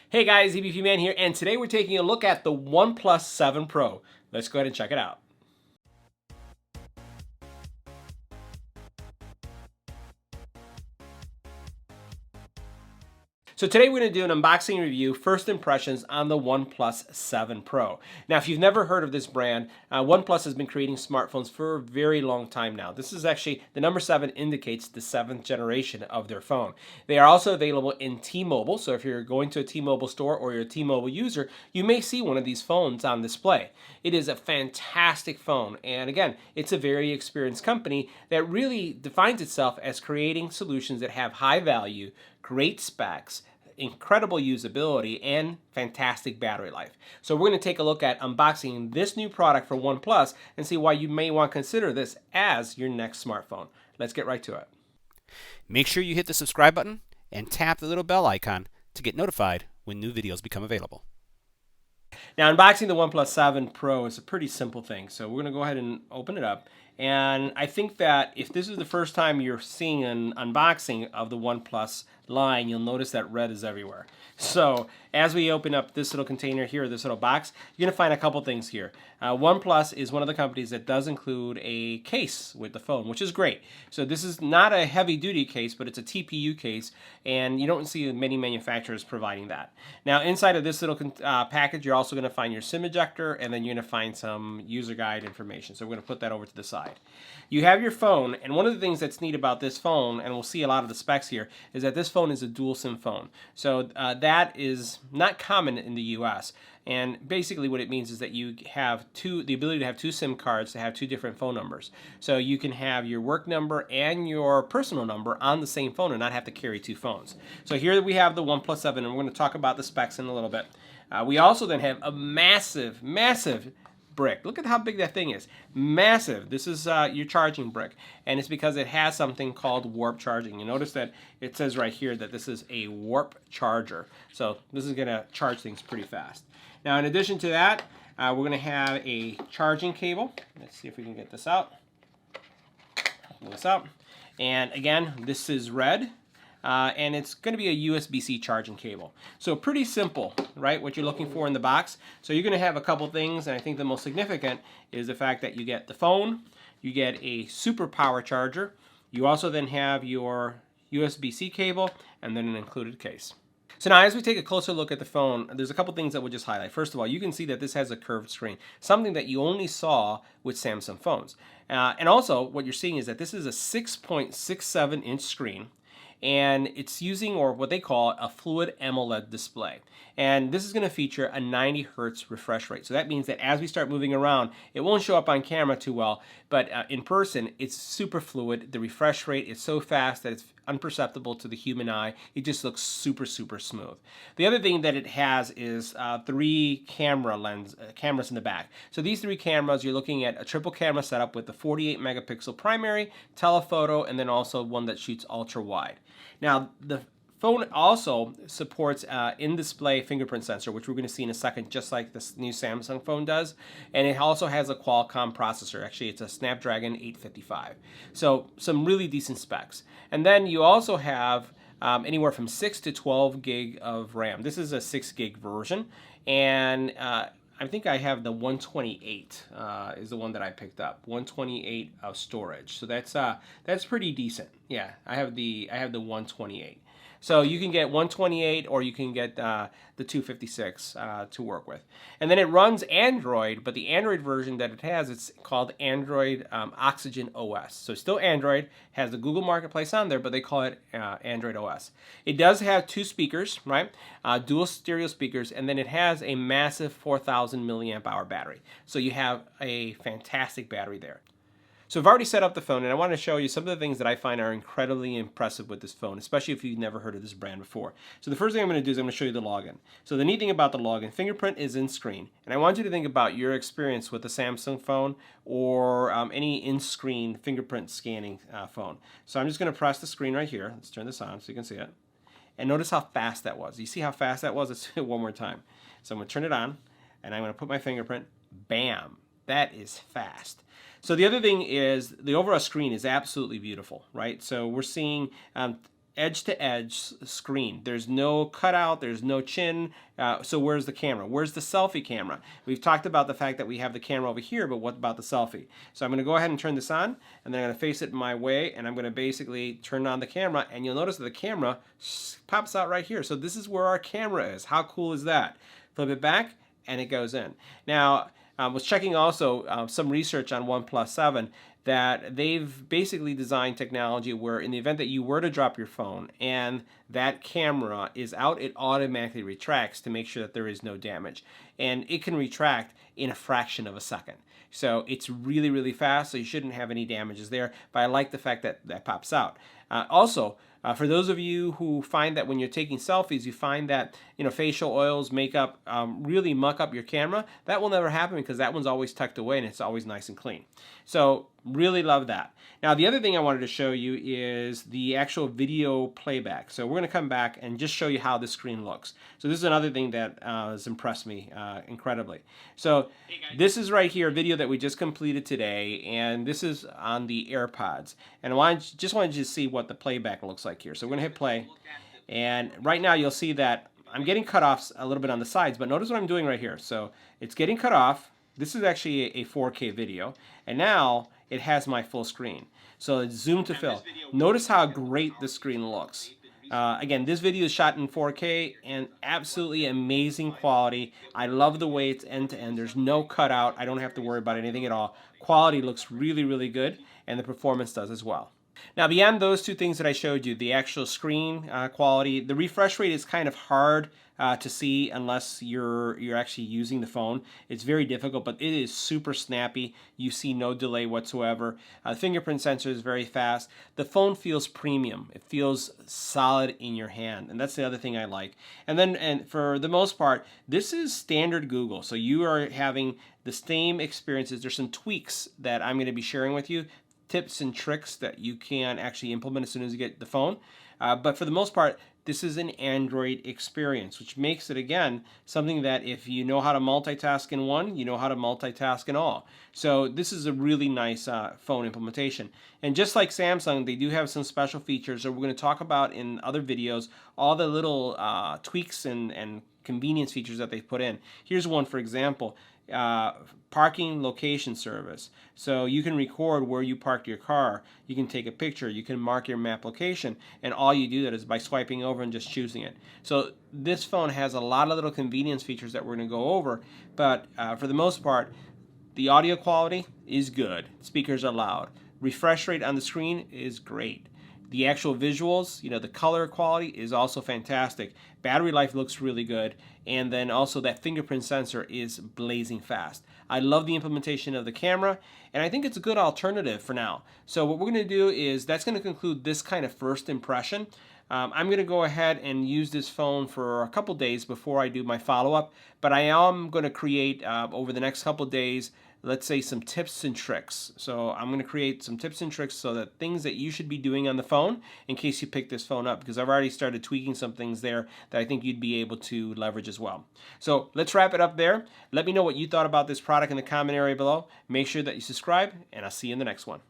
Hey guys, EBPMAN here, and today we're taking a look at the OnePlus 7 Pro. Let's go ahead and check it out. So today we're going to do an unboxing review, first impressions on the OnePlus 7 Pro. Now, if you've never heard of this brand, OnePlus has been creating smartphones for a very long time now. This is actually, the number 7 indicates the 7th generation of their phone. They are also available in T-Mobile, so if you're going to a T-Mobile store or you're a T-Mobile user, you may see one of these phones on display. It is a fantastic phone, and again, it's a very experienced company that really defines itself as creating solutions that have high value, great specs, incredible usability, and fantastic battery life. So we're going to take a look at unboxing this new product from OnePlus and see why you may want to consider this as your next smartphone. Let's get right to it. Make sure you hit the subscribe button and tap the little bell icon to get notified when new videos become available. Now, unboxing the OnePlus 7 Pro is a pretty simple thing. So we're going to go ahead and open it up. And I think that if this is the first time you're seeing an unboxing of the OnePlus line, you'll notice that red is everywhere. So as we open up this little container here, this little box, you're going to find a couple things here. OnePlus is one of the companies that does include a case with the phone, which is great. So this is not a heavy-duty case, but it's a TPU case, and you don't see many manufacturers providing that. Now, inside of this little package, you're also going to find your SIM ejector, and then you're going to find some user guide information. So we're going to put that over to the side. You have your phone, and one of the things that's neat about this phone, and we'll see a lot of the specs here, is that this phone is a dual SIM phone. So that is not common in the US. And basically what it means is that you have the ability to have two SIM cards to have two different phone numbers. So you can have your work number and your personal number on the same phone and not have to carry two phones. So here we have the OnePlus 7, and we're going to talk about the specs in a little bit. We also then have a massive brick. Look at how big that thing is. Massive. This is your charging brick, and it's because it has something called warp charging. You notice that it says right here that this is a warp charger. So this is going to charge things pretty fast. Now, in addition to that, we're going to have a charging cable. Let's see if we can get this out. Pull this out. And again, this is red. And it's going to be a USB-C charging cable. So pretty simple, right, what you're looking for in the box. So you're going to have a couple things, and I think the most significant is the fact that you get the phone, you get a super power charger, you also then have your USB-C cable, and then an included case. So now as we take a closer look at the phone, there's a couple things that we'll just highlight. First of all, you can see that this has a curved screen, something that you only saw with Samsung phones. And also what you're seeing is that this is a 6.67-inch screen, and it's using, or what they call, a fluid AMOLED display. And this is going to feature a 90 hertz refresh rate. So that means that as we start moving around, it won't show up on camera too well, but in person, it's super fluid. The refresh rate is so fast that it's unperceptible to the human eye. It just looks super smooth. The other thing that it has is 3 cameras in the back. So these 3 cameras, you're looking at a triple camera setup with the 48 megapixel primary, telephoto, and then also one that shoots ultra wide. Now, the phone also supports in-display fingerprint sensor, which we're going to see in a second, just like this new Samsung phone does. And it also has a Qualcomm processor. Actually, it's a Snapdragon 855. So some really decent specs. And then you also have anywhere from 6 to 12 gig of RAM. This is a 6 gig version, and I think I have the 128 is the one that I picked up. 128 of storage. So that's pretty decent. Yeah, I have the 128. So you can get 128 or you can get the 256 to work with. And then it runs Android, but the Android version that it has, it's called Android Oxygen OS. So it's still Android, has the Google Marketplace on there, but they call it Android OS. It does have 2 speakers, right? Dual stereo speakers, and then it has a massive 4,000 milliamp hour battery. So you have a fantastic battery there. So I've already set up the phone, and I want to show you some of the things that I find are incredibly impressive with this phone, especially if you've never heard of this brand before. So the first thing I'm going to do is I'm going to show you the login. So the neat thing about the login, fingerprint is in screen. And I want you to think about your experience with a Samsung phone or any in-screen fingerprint scanning phone. So I'm just going to press the screen right here. Let's turn this on so you can see it. And notice how fast that was. You see how fast that was? Let's do it one more time. So I'm going to turn it on, and I'm going to put my fingerprint. Bam! That is fast. So the other thing is the overall screen is absolutely beautiful, right? So we're seeing edge-to-edge screen. There's no cutout, there's no chin. So where's the camera? Where's the selfie camera? We've talked about the fact that we have the camera over here, but what about the selfie? So I'm going to go ahead and turn this on, and then I'm going to face it my way, and I'm going to basically turn on the camera, and you'll notice that the camera pops out right here. So this is where our camera is. How cool is that? Flip it back, and it goes in. Now, I was checking also some research on OnePlus 7 that they've basically designed technology where in the event that you were to drop your phone and that camera is out, it automatically retracts to make sure that there is no damage. And it can retract in a fraction of a second. So it's really, really fast, so you shouldn't have any damages there. But I like the fact that that pops out. Also, for those of you who find that when you're taking selfies, you find that facial oils, makeup really muck up your camera, that will never happen because that one's always tucked away and it's always nice and clean. So really love that. Now the other thing I wanted to show you is the actual video playback. So we're going to come back and just show you how the screen looks. So this is another thing that has impressed me incredibly. So this is right here a video that we just completed today, and this is on the AirPods. And I just wanted you to see what the playback looks like here. So we're going to hit play, and right now you'll see that I'm getting cut off a little bit on the sides, but notice what I'm doing right here. So it's getting cut off. This is actually a 4K video, and now it has my full screen. So it's zoom to fill. Notice how great the screen looks. Again, this video is shot in 4K and absolutely amazing quality. I love the way it's end-to-end. There's no cutout. I don't have to worry about anything at all. Quality looks really, really good, and the performance does as well. Now, beyond those two things that I showed you, the actual screen quality, the refresh rate is kind of hard to see unless you're actually using the phone. It's very difficult, but it is super snappy. You see no delay whatsoever. The fingerprint sensor is very fast. The phone feels premium. It feels solid in your hand, and that's the other thing I like. And for the most part, this is standard Google, so you are having the same experiences. There's some tweaks that I'm going to be sharing with you, tips and tricks that you can actually implement as soon as you get the phone. But for the most part, this is an Android experience, which makes it, again, something that if you know how to multitask in one, you know how to multitask in all. So this is a really nice phone implementation. And just like Samsung, they do have some special features that we're going to talk about in other videos, all the little tweaks and convenience features that they've put in. Here's one, for example. Parking location service. So you can record where you parked your car, you can take a picture, you can mark your map location, and all you do that is by swiping over and just choosing it. So this phone has a lot of little convenience features that we're going to go over, but for the most part, the audio quality is good. Speakers are loud. Refresh rate on the screen is great. The actual visuals, the color quality is also fantastic. Battery life looks really good. And then also that fingerprint sensor is blazing fast. I love the implementation of the camera, and I think it's a good alternative for now. So what we're going to do is that's going to conclude this kind of first impression. I'm going to go ahead and use this phone for a couple days before I do my follow-up, but I am going to create over the next couple days, let's say, some tips and tricks. So I'm going to create some tips and tricks so that things that you should be doing on the phone in case you pick this phone up, because I've already started tweaking some things there that I think you'd be able to leverage as well. So let's wrap it up there. Let me know what you thought about this product in the comment area below. Make sure that you subscribe, and I'll see you in the next one.